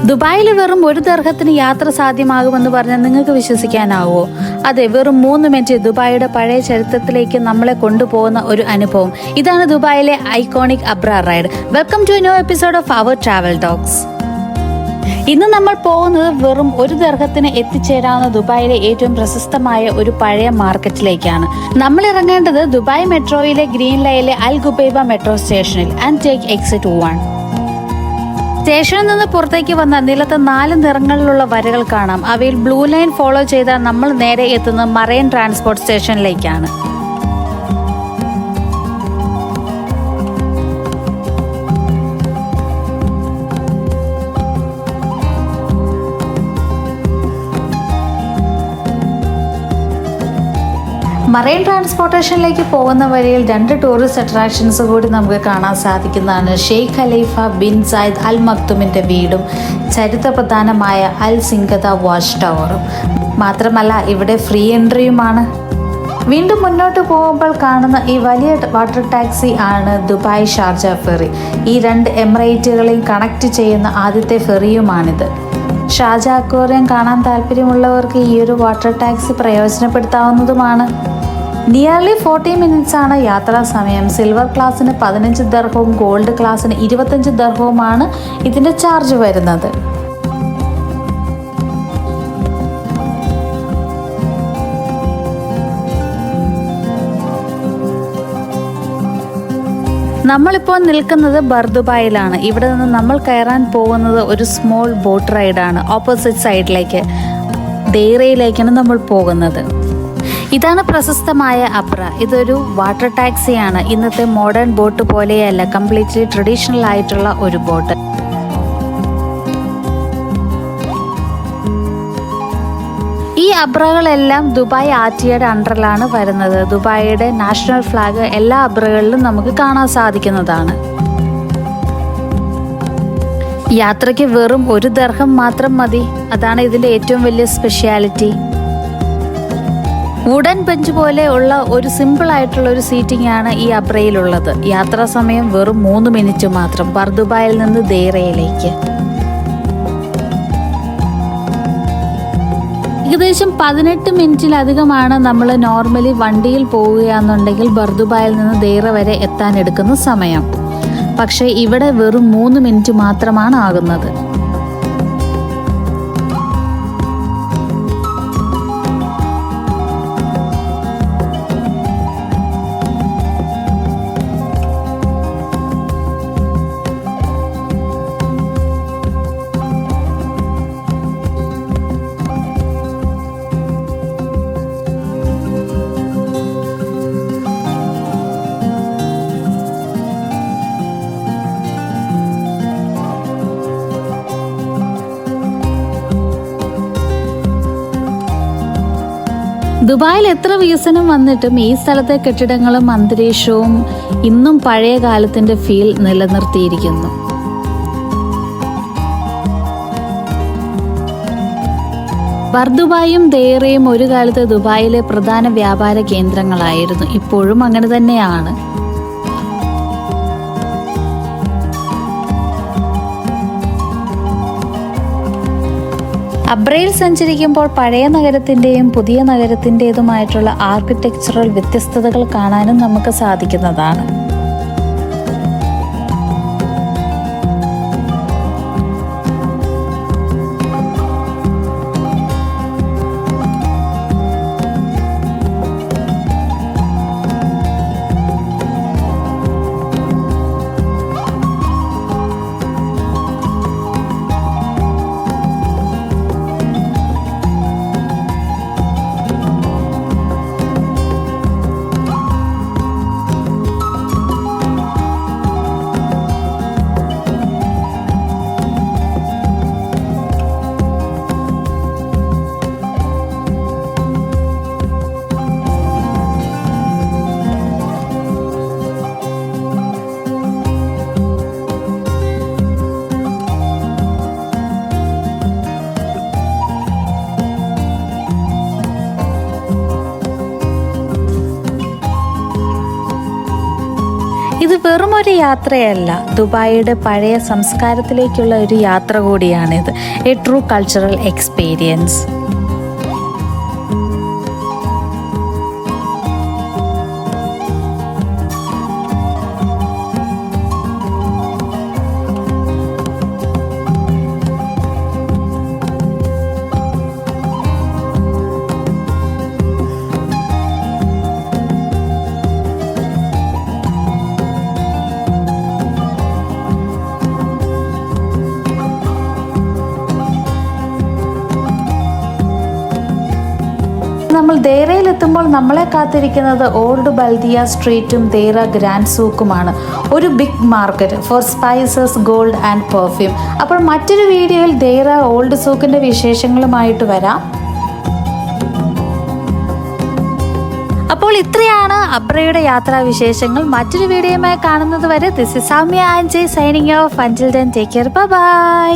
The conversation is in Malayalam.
ദുബായിൽ വെറും 1 ദിർഹത്തിന് യാത്ര സാധ്യമാകുമെന്ന് പറഞ്ഞാൽ നിങ്ങൾക്ക് വിശ്വസിക്കാനാവോ? അതെ, വെറും 3 മിനിറ്റ് ദുബായിയുടെ പഴയ ചരിത്രത്തിലേക്ക് നമ്മളെ കൊണ്ടുപോകുന്ന ഒരു അനുഭവം. ഇതാണ് ദുബായിലെ iconic abra ride. Welcome to a new episode of our travel talks. ഇന്ന് നമ്മൾ പോകുന്നത് വെറും 1 ദിർഹത്തിന് എത്തിച്ചേരാവുന്ന ദുബായിലെ ഏറ്റവും പ്രശസ്തമായ ഒരു പഴയ മാർക്കറ്റിലേക്കാണ്. നമ്മൾ ഇറങ്ങേണ്ടത് ദുബായ് മെട്രോയിലെ ഗ്രീൻ ലൈനിലെ അൽ ഗുബൈബ മെട്രോ സ്റ്റേഷനിൽ ആൻഡ് ടേക്ക് എക്സിറ്റ് 1. സ്റ്റേഷനിൽ നിന്ന് പുറത്തേക്ക് വന്ന നിലത്ത് 4 നിറങ്ങളിലുള്ള വരകൾ കാണാം. അവയിൽ ബ്ലൂ ലൈൻ ഫോളോ ചെയ്താൽ നമ്മൾ നേരെ എത്തുന്നത് മറൈൻ ട്രാൻസ്പോർട്ട് സ്റ്റേഷനിലേക്കാണ്. മറൈൻ ട്രാൻസ്പോർട്ടേഷനിലേക്ക് പോകുന്ന വഴിയിൽ 2 ടൂറിസ്റ്റ് അട്രാക്ഷൻസ് കൂടി നമുക്ക് കാണാൻ സാധിക്കുന്നതാണ്. Sheikh Khalifa bin Zayed Al മക്തുമിൻ്റെ വീടും ചരിത്രപ്രധാനമായ അൽ സിംഗത വാച്ച് ടവറും. മാത്രമല്ല ഇവിടെ ഫ്രീ എൻട്രിയുമാണ്. വീണ്ടും മുന്നോട്ട് പോകുമ്പോൾ കാണുന്ന ഈ വലിയ വാട്ടർ ടാക്സി ആണ് ദുബായ് ഷാർജ ഫെറി. ഈ 2 എമിറേറ്റുകളെയും കണക്ട് ചെയ്യുന്ന ആദ്യത്തെ ഫെറിയുമാണിത്. ഷാർജ അക്വേറിയം കാണാൻ താല്പര്യമുള്ളവർക്ക് ഈ ഒരു വാട്ടർ ടാക്സി പ്രയോജനപ്പെടുത്താവുന്നതുമാണ്. നിയർലി 40 മിനിറ്റ്സ് ആണ് യാത്രാ സമയം. സിൽവർ ക്ലാസ്സിന് 15 ദിർഹവും ഗോൾഡ് ക്ലാസ്സിന് 25 ദിർഹവുമാണ് ഇതിൻ്റെ ചാർജ് വരുന്നത്. നമ്മളിപ്പോൾ നിൽക്കുന്നത് ബർദുബായിലാണ്. ഇവിടെ നിന്ന് നമ്മൾ കയറാൻ പോകുന്നത് ഒരു സ്മോൾ ബോട്ട് റൈഡാണ്. ഓപ്പോസിറ്റ് സൈഡിലേക്ക് ദേറയിലേക്കാണ് നമ്മൾ പോകുന്നത്. ഇതാണ് പ്രശസ്തമായ അബ്ര. ഇതൊരു വാട്ടർ ടാക്സിയാണ്. ഇന്നത്തെ മോഡേൺ ബോട്ട് പോലെയല്ല, കംപ്ലീറ്റ്ലി ട്രഡീഷണൽ ആയിട്ടുള്ള ഒരു ബോട്ട്. ഈ അബ്രകളെല്ലാം ദുബായ് ആർടിഐയുടെ അണ്ടറിലാണ് വരുന്നത്. ദുബായിയുടെ നാഷണൽ ഫ്ലാഗ് എല്ലാ അബ്രകളിലും നമുക്ക് കാണാൻ സാധിക്കുന്നതാണ്. യാത്രയ്ക്ക് വെറും 1 ദിർഹം മാത്രം മതി. അതാണ് ഇതിൻ്റെ ഏറ്റവും വലിയ സ്പെഷ്യാലിറ്റി. വുഡൻ ബെഞ്ച് പോലെ ഉള്ള ഒരു സിമ്പിൾ ആയിട്ടുള്ള ഒരു സീറ്റിംഗ് ആണ് ഈ അബ്രയിലുള്ളത്. യാത്രാ സമയം വെറും 3 മിനിറ്റ് മാത്രം ബർദുബായിൽ നിന്ന് ദേറയിലേക്ക്. ഏകദേശം 18 മിനിറ്റിലധികമാണ് നമ്മൾ നോർമലി വണ്ടിയിൽ പോവുകയാണെന്നുണ്ടെങ്കിൽ ബർദുബായിൽ നിന്ന് ദേറ വരെ എത്താൻ എടുക്കുന്ന സമയം. പക്ഷേ ഇവിടെ വെറും 3 മിനിറ്റ് മാത്രമാണ് ആകുന്നത്. ദുബായിൽ എത്ര വികസനം വന്നിട്ടും ഈ സ്ഥലത്തെ കെട്ടിടങ്ങളും അന്തരീക്ഷവും ഇന്നും പഴയ കാലത്തിന്റെ ഫീൽ നിലനിർത്തിയിരിക്കുന്നു. ബർദുബായും ദേറയും ഒരു കാലത്ത് ദുബായിലെ പ്രധാന വ്യാപാര കേന്ദ്രങ്ങളായിരുന്നു. ഇപ്പോഴും അങ്ങനെ തന്നെയാണ്. അബ്രയിൽ സഞ്ചരിക്കുമ്പോൾ പഴയ നഗരത്തിൻ്റെയും പുതിയ നഗരത്തിൻ്റെതുമായിട്ടുള്ള ആർക്കിടെക്ചറൽ വ്യത്യസ്തതകൾ കാണാനും നമുക്ക് സാധിക്കുന്നതാണ്. ഒരു യാത്രയല്ല, ദുബായിയുടെ പഴയ സംസ്കാരത്തിലേക്കുള്ള ഒരു യാത്ര കൂടിയാണിത്. A true cultural experience. നമ്മൾ ദേറയിലെത്തുമ്പോൾ നമ്മളെ കാത്തിരിക്കുന്നത് ഓൾഡ് ബൽദിയ സ്ട്രീറ്റും ദേറ ഗ്രാൻഡ് സൂക്കുമാണ്. ഒരു big market for spices, gold and perfume. അപ്പോൾ മറ്റൊരു വീഡിയോയിൽ ദേറ ഓൾഡ് സൂക്കിൻ്റെ വിശേഷങ്ങളുമായിട്ട് വരാം. അപ്പോൾ ഇത്രയാണ് അബ്രയുടെ യാത്രാ വിശേഷങ്ങൾ. മറ്റൊരു വീഡിയോയുമായി കാണുന്നത് വരെ this is Soumya and Jai signing off. Until then take care. By.